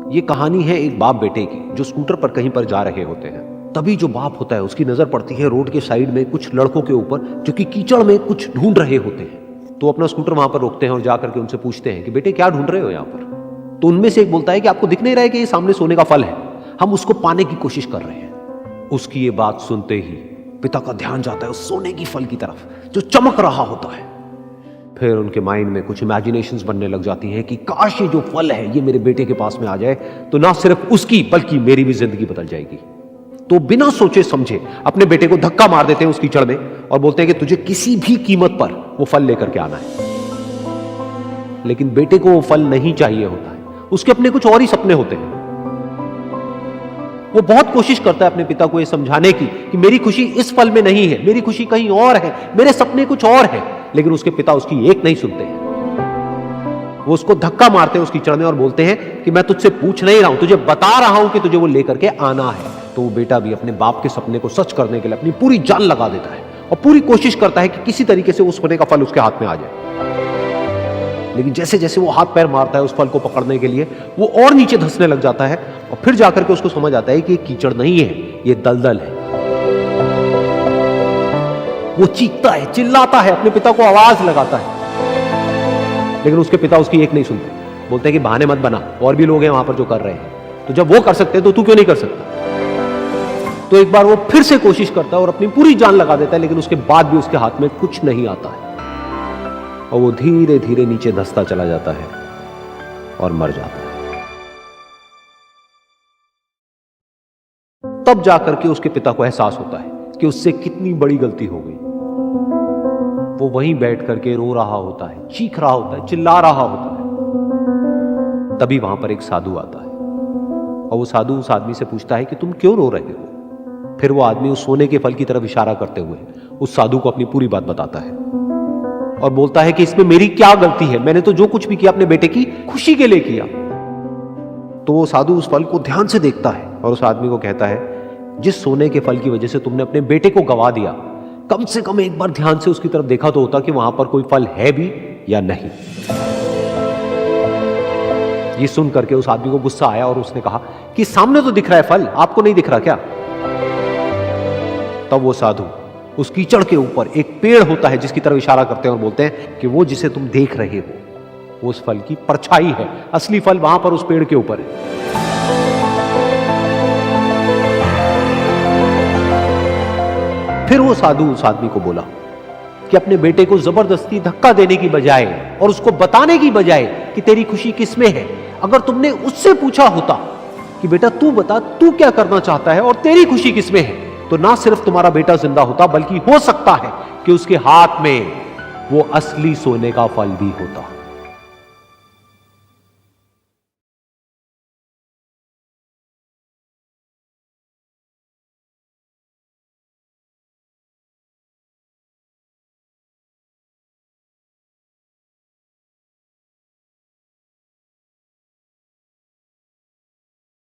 ये कहानी है एक बाप बेटे की जो स्कूटर पर कहीं पर जा रहे होते हैं। तभी जो बाप होता है उसकी नजर पड़ती है रोड के साइड में कुछ लड़कों के ऊपर जो कि कीचड़ में कुछ ढूंढ रहे होते हैं। तो अपना स्कूटर वहां पर रोकते हैं और जाकर के उनसे पूछते हैं कि बेटे क्या ढूंढ रहे हो यहाँ पर। तो उनमें से एक बोलता है कि आपको दिख नहीं रहा है कि ये सामने सोने का फल है, हम उसको पाने की कोशिश कर रहे हैं। उसकी ये बात सुनते ही पिता का ध्यान जाता है उस सोने की फल की तरफ जो चमक रहा होता है। फिर उनके माइंड में कुछ इमेजिनेशंस बनने लग जाती हैं कि काश ये जो फल है ये मेरे बेटे के पास में आ जाए तो ना सिर्फ उसकी बल्कि मेरी भी जिंदगी बदल जाएगी। तो बिना सोचे समझे अपने बेटे को धक्का मार देते हैं उस कीचड़ में और बोलते हैं कि तुझे किसी भी कीमत पर वो फल लेकर के आना है। लेकिन बेटे को वो फल नहीं चाहिए होता है, उसके अपने कुछ और ही सपने होते हैं। वो बहुत कोशिश करता है अपने पिता को ये समझाने की कि मेरी खुशी इस फल में नहीं है, मेरी खुशी कहीं और है, मेरे सपने कुछ और है। लेकिन उसके पिता उसकी एक नहीं सुनते हैं। वो उसको धक्का मारते हैं उस कीचड़ में और बोलते हैं कि मैं तुझसे पूछ नहीं रहा हूं, तुझे बता रहा हूं कि तुझे वो लेकर के आना है। तो वो बेटा भी अपने बाप के सपने को सच करने के लिए अपनी पूरी जान लगा देता है और पूरी कोशिश करता है कि किसी तरीके से उस सोने का फल उसके हाथ में आ जाए। लेकिन जैसे जैसे वो हाथ पैर मारता है उस फल को पकड़ने के लिए वो और नीचे धंसने लग जाता है और फिर जाकर के उसको समझ आता है कि ये कीचड़ नहीं है, ये दलदल है। वो चीखता है, चिल्लाता है, अपने पिता को आवाज लगाता है, लेकिन उसके पिता उसकी एक नहीं सुनते। बोलते हैं कि बहाने मत बना, और भी लोग हैं वहां पर जो कर रहे हैं, तो जब वो कर सकते हैं तो तू क्यों नहीं कर सकता। तो एक बार वो फिर से कोशिश करता है और अपनी पूरी जान लगा देता है, लेकिन उसके बाद भी उसके हाथ में कुछ नहीं आता है और वो धीरे धीरे नीचे धंसता चला जाता है और मर जाता है। तब जाकर के उसके पिता को एहसास होता है कि उससे कितनी बड़ी गलती हो गई। वो वहीं बैठ करके रो रहा होता है, चीख रहा होता है, चिल्ला रहा होता है। तभी वहां पर एक साधु आता है और वो साधु उस आदमी से पूछता है कि तुम क्यों रो रहे हो। फिर वो आदमी उस सोने के फल की तरफ इशारा करते हुए उस साधु को अपनी पूरी बात बताता है और बोलता है कि इसमें मेरी क्या गलती है, मैंने तो जो कुछ भी किया अपने बेटे की खुशी के लिए किया। तो वो साधु उस फल को ध्यान से देखता है और उस आदमी को कहता है जिस सोने के फल की वजह से तुमने अपने बेटे को गवा दिया, कम से कम एक बार ध्यान से उसकी तरफ देखा तो होता कि वहां पर कोई फल है भी या नहीं। ये सुन करके उस आदमी को गुस्सा आया और उसने कहा कि सामने तो दिख रहा है फल, आपको नहीं दिख रहा क्या। तब वो साधु उस कीचड़ के ऊपर एक पेड़ होता है जिसकी तरफ इशारा करते हैं और बोलते हैं कि वो जिसे तुम देख रहे हो वो उस फल की परछाई है, असली फल वहां पर उस पेड़ के ऊपर है। फिर वो साधु उस आदमी को बोला कि अपने बेटे को जबरदस्ती धक्का देने की बजाय और उसको बताने की बजाय कि तेरी खुशी किसमें है, अगर तुमने उससे पूछा होता कि बेटा तू बता तू क्या करना चाहता है और तेरी खुशी किसमें है, तो ना सिर्फ तुम्हारा बेटा जिंदा होता बल्कि हो सकता है कि उसके हाथ में वो असली सोने का फल भी होता।